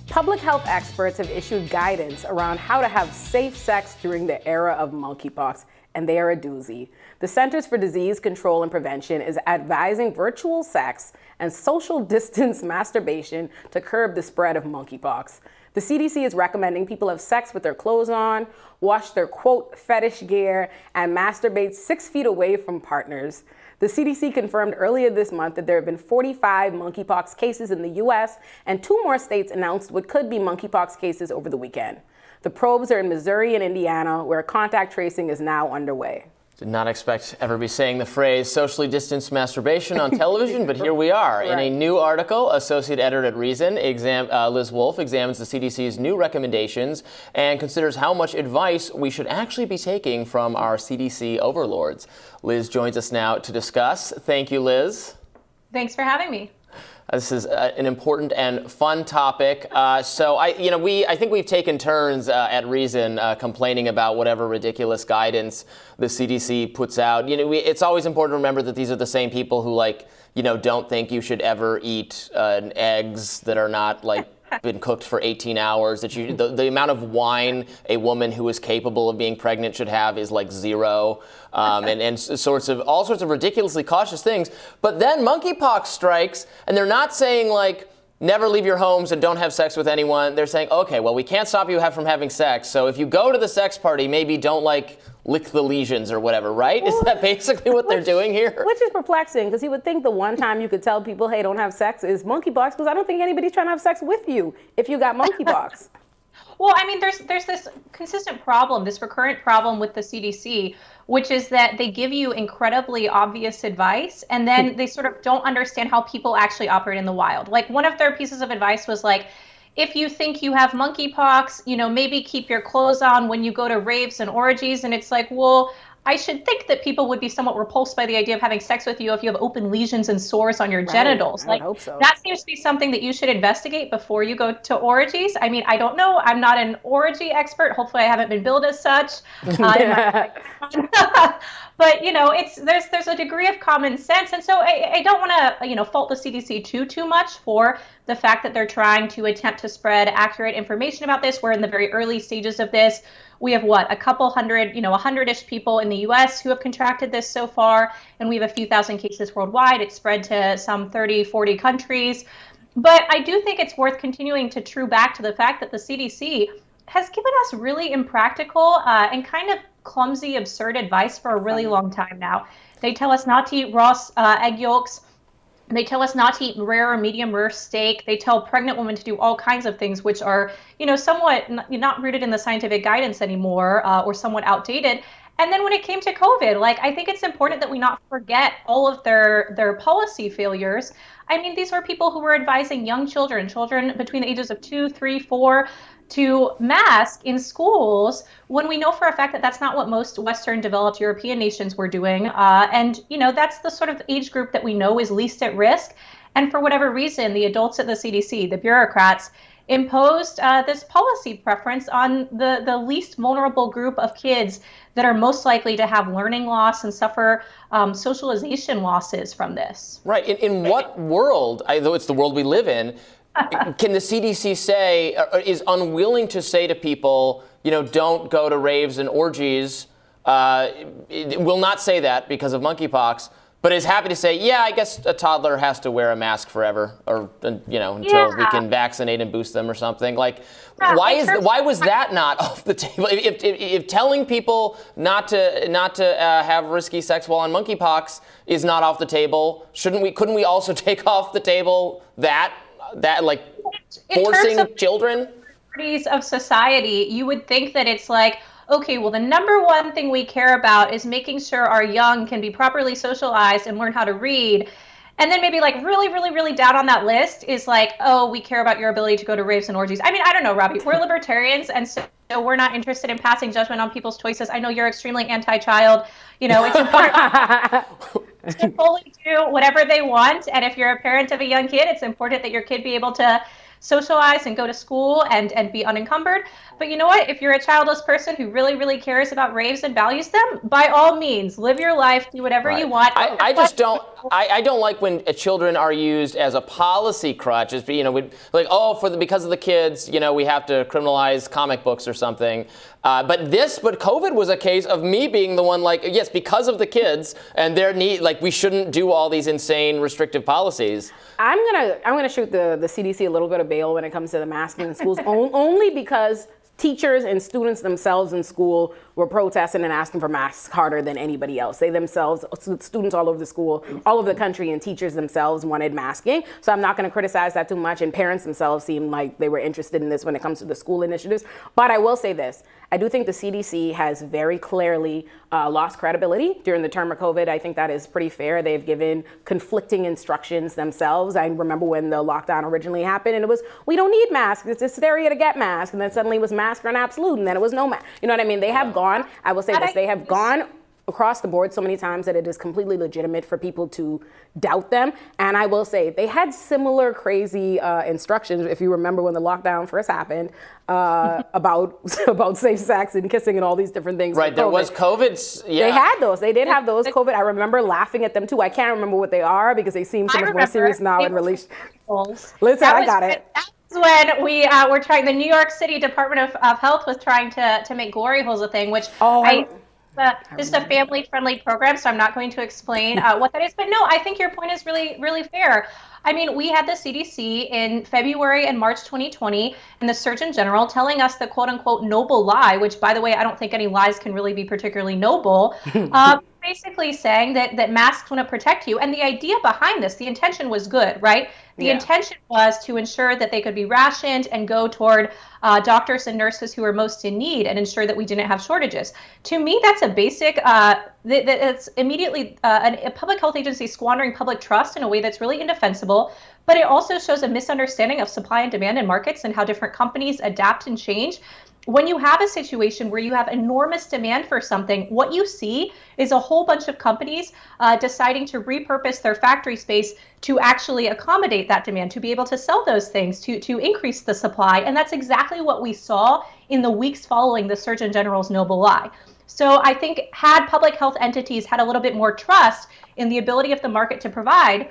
Public health experts have issued guidance around how to have safe sex during the era of monkeypox, and they are a doozy. The Centers for Disease Control and Prevention is advising virtual sex and social distance masturbation to curb the spread of monkeypox. The CDC is recommending people have sex with their clothes on, wash their, quote, fetish gear, and masturbate 6 feet away from partners. The CDC confirmed earlier this month that there have been 45 monkeypox cases in the US, and 2 more states announced what could be monkeypox cases over the weekend. The probes are in Missouri and Indiana, where contact tracing is now underway. Did not expect ever be saying the phrase socially distanced masturbation on television, but here we are. Right. In a new article, Associate Editor at Reason, Liz Wolfe examines the CDC's new recommendations and considers how much advice we should actually be taking from our CDC overlords. Liz joins us now to discuss. Thank you, Liz. Thanks for having me. This is an important and fun topic. I think we've taken turns at Reason complaining about whatever ridiculous guidance the CDC puts out. It's always important to remember that these are the same people who don't think you should ever eat eggs that are not been cooked for 18 hours, that the amount of wine a woman who is capable of being pregnant should have is 0, and all sorts of ridiculously cautious things. But then monkeypox strikes, and they're not saying never leave your homes and don't have sex with anyone. They're saying, okay, well, we can't stop you from having sex, so if you go to the sex party, maybe don't lick the lesions or whatever, right? Is that basically what they're doing here? Which is perplexing, because you would think the one time you could tell people, hey, don't have sex is monkeypox, because I don't think anybody's trying to have sex with you if you got monkeypox. Well, I mean, there's this consistent problem, this recurrent problem with the CDC, which is that they give you incredibly obvious advice, and then they sort of don't understand how people actually operate in the wild. One of their pieces of advice was if you think you have monkeypox, maybe keep your clothes on when you go to raves and orgies. And it's well, I should think that people would be somewhat repulsed by the idea of having sex with you if you have open lesions and sores on your genitals. I hope so. That seems to be something that you should investigate before you go to orgies. I mean, I don't know. I'm not an orgy expert. Hopefully I haven't been billed as such. But there's a degree of common sense, and so I don't want to fault the CDC too much for the fact that they're trying to attempt to spread accurate information about this. We're in the very early stages of this. We have a couple hundred, 100-ish people in the U.S. who have contracted this so far, and we have a few thousand cases worldwide. It's spread to some 30, 40 countries. But I do think it's worth continuing to true back to the fact that the CDC has given us really impractical and kind of clumsy, absurd advice for a really long time now. They tell us not to eat raw egg yolks. They tell us not to eat rare or medium rare steak. They tell pregnant women to do all kinds of things which are, somewhat not rooted in the scientific guidance anymore, or somewhat outdated. And then when it came to COVID, I think it's important that we not forget all of their policy failures. I mean, these were people who were advising young children between the ages of 2, 3, 4, to mask in schools when we know for a fact that that's not what most Western developed European nations were doing. And that's the sort of age group that we know is least at risk. And for whatever reason, the adults at the CDC, the bureaucrats, imposed this policy preference on the least vulnerable group of kids that are most likely to have learning loss and suffer socialization losses from this. Right. In what world, though it's the world we live in, can the CDC say, is unwilling to say to people, don't go to raves and orgies, it will not say that because of monkeypox, but is happy to say, yeah, I guess a toddler has to wear a mask forever, or until we can vaccinate and boost them or something. Why was that not off the table? If telling people not to have risky sex while on monkeypox is not off the table, couldn't we also take off the table that forcing children? Of society, you would think that it's okay, well, the number one thing we care about is making sure our young can be properly socialized and learn how to read. And then maybe really, really, really down on that list is oh, we care about your ability to go to raves and orgies. I mean, I don't know, Robbie, we're libertarians, and so we're not interested in passing judgment on people's choices. I know you're extremely anti-child. It's important to fully do whatever they want. And if you're a parent of a young kid, it's important that your kid be able to socialize and go to school and be unencumbered. But you know what? If you're a childless person who really, really cares about raves and values them, by all means, live your life, do whatever you want. I just don't. I don't like when children are used as a policy crutch. As, because of the kids, we have to criminalize comic books or something. But COVID was a case of me being the one, yes, because of the kids and their need, we shouldn't do all these insane restrictive policies. I'm gonna shoot the CDC a little bit of bail when it comes to the masking in schools, only because teachers and students themselves in school were protesting and asking for masks harder than anybody else. They themselves, students all over the school, all over the country, and teachers themselves wanted masking. So I'm not going to criticize that too much. And parents themselves seem like they were interested in this when it comes to the school initiatives. But I will say this. I do think the CDC has very clearly lost credibility during the term of COVID. I think that is pretty fair. They've given conflicting instructions themselves. I remember when the lockdown originally happened and it was, we don't need masks. It's hysteria to get masks. And then suddenly it was mask or an absolute. And then it was no mask. You know what I mean? They have gone, I will say this, they have gone across the board so many times that it is completely legitimate for people to doubt them. And I will say they had similar crazy instructions, if you remember when the lockdown first happened, about safe sex and kissing and all these different things. Right, there was COVID. Yeah. They had those. They did have those COVID. I remember laughing at them too. I can't remember what they are because they seem so much more serious now in relation. Listen, I got it. When we were trying, the New York City Department of Health was trying to make glory holes a thing, which this is a family-friendly program, so I'm not going to explain what that is. But no, I think your point is really, really fair. I mean, we had the CDC in February and March 2020 and the Surgeon General telling us the quote-unquote noble lie, which, by the way, I don't think any lies can really be particularly noble, basically saying that masks wouldn't protect you. And the idea behind this, the intention was good, right? The intention was to ensure that they could be rationed and go toward doctors and nurses who are most in need and ensure that we didn't have shortages. To me, that's a basic, it's immediately a public health agency squandering public trust in a way that's really indefensible. But it also shows a misunderstanding of supply and demand in markets and how different companies adapt and change. When you have a situation where you have enormous demand for something, what you see is a whole bunch of companies deciding to repurpose their factory space to actually accommodate that demand, to be able to sell those things, to increase the supply. And that's exactly what we saw in the weeks following the Surgeon General's noble lie. So I think had public health entities had a little bit more trust in the ability of the market to provide,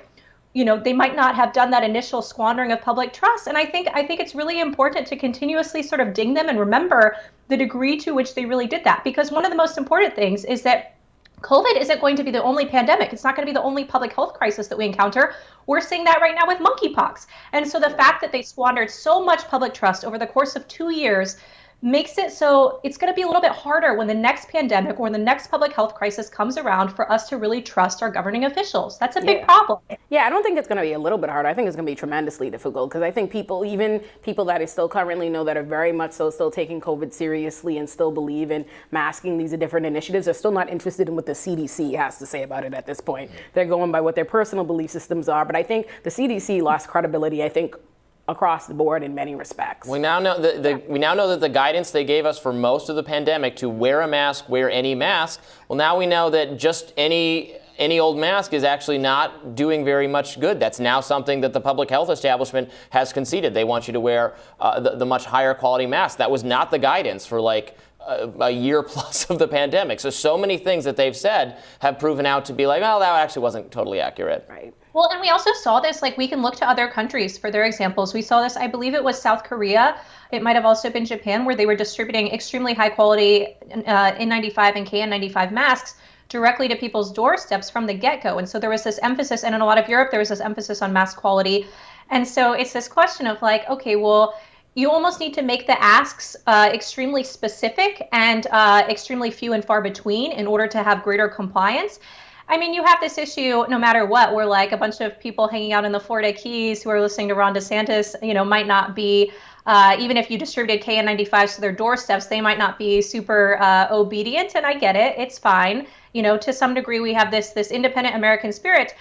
they might not have done that initial squandering of public trust. And I think it's really important to continuously sort of ding them and remember the degree to which they really did that. Because one of the most important things is that COVID isn't going to be the only pandemic. It's not going to be the only public health crisis that we encounter. We're seeing that right now with monkeypox. And so the fact that they squandered so much public trust over the course of 2 years makes it so it's going to be a little bit harder when the next pandemic or the next public health crisis comes around for us to really trust our governing officials. That's a big problem. Yeah, I don't think it's going to be a little bit harder. I think it's going to be tremendously difficult because I think even people that I still currently know that are very much so still taking COVID seriously and still believe in masking these different initiatives are still not interested in what the CDC has to say about it at this point. They're going by what their personal belief systems are. But I think the CDC lost credibility, across the board in many respects. We now know that the guidance they gave us for most of the pandemic to wear a mask, wear any mask. Well, now we know that just any old mask is actually not doing very much good. That's now something that the public health establishment has conceded. They want you to wear the much higher quality mask. That was not the guidance for a year plus of the pandemic. So many things that they've said have proven out to be that actually wasn't totally accurate. Right. Well, and we also saw this, we can look to other countries for their examples. We saw this, I believe it was South Korea. It might have also been Japan, where they were distributing extremely high quality N95 and KN95 masks directly to people's doorsteps from the get-go. And so there was this emphasis, and in a lot of Europe, there was this emphasis on mask quality. And so it's this question of okay, well, you almost need to make the asks extremely specific and extremely few and far between in order to have greater compliance. I mean, you have this issue no matter what, where a bunch of people hanging out in the Florida Keys who are listening to Ron DeSantis, might not be, even if you distributed KN95s to their doorsteps, they might not be super obedient. And I get it. It's fine. To some degree, we have this independent American spirit.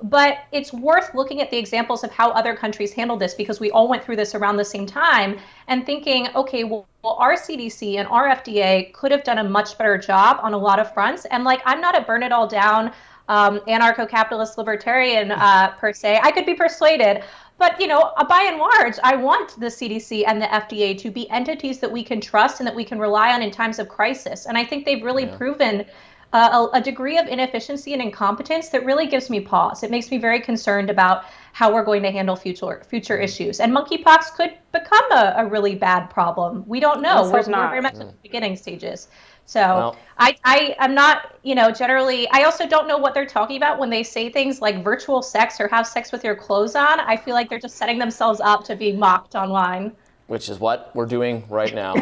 But it's worth looking at the examples of how other countries handled this, because we all went through this around the same time and thinking, okay, well, our CDC and our FDA could have done a much better job on a lot of fronts. And I'm not a burn it all down anarcho-capitalist libertarian per se. I could be persuaded, But, by and large, I want the CDC and the FDA to be entities that we can trust and that we can rely on in times of crisis. And I think they've really proven a degree of inefficiency and incompetence that really gives me pause. It makes me very concerned about how we're going to handle future issues. And monkeypox could become a really bad problem. We don't know. We're very much in the beginning stages. So I'm not, generally, I also don't know what they're talking about when they say things like virtual sex or have sex with your clothes on. I feel like they're just setting themselves up to be mocked online. Which is what we're doing right now.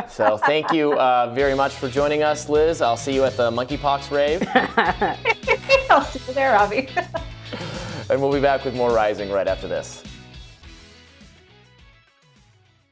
So thank you very much for joining us, Liz. I'll see you at the Monkeypox rave. I'll see you there, Robbie. And we'll be back with more Rising right after this.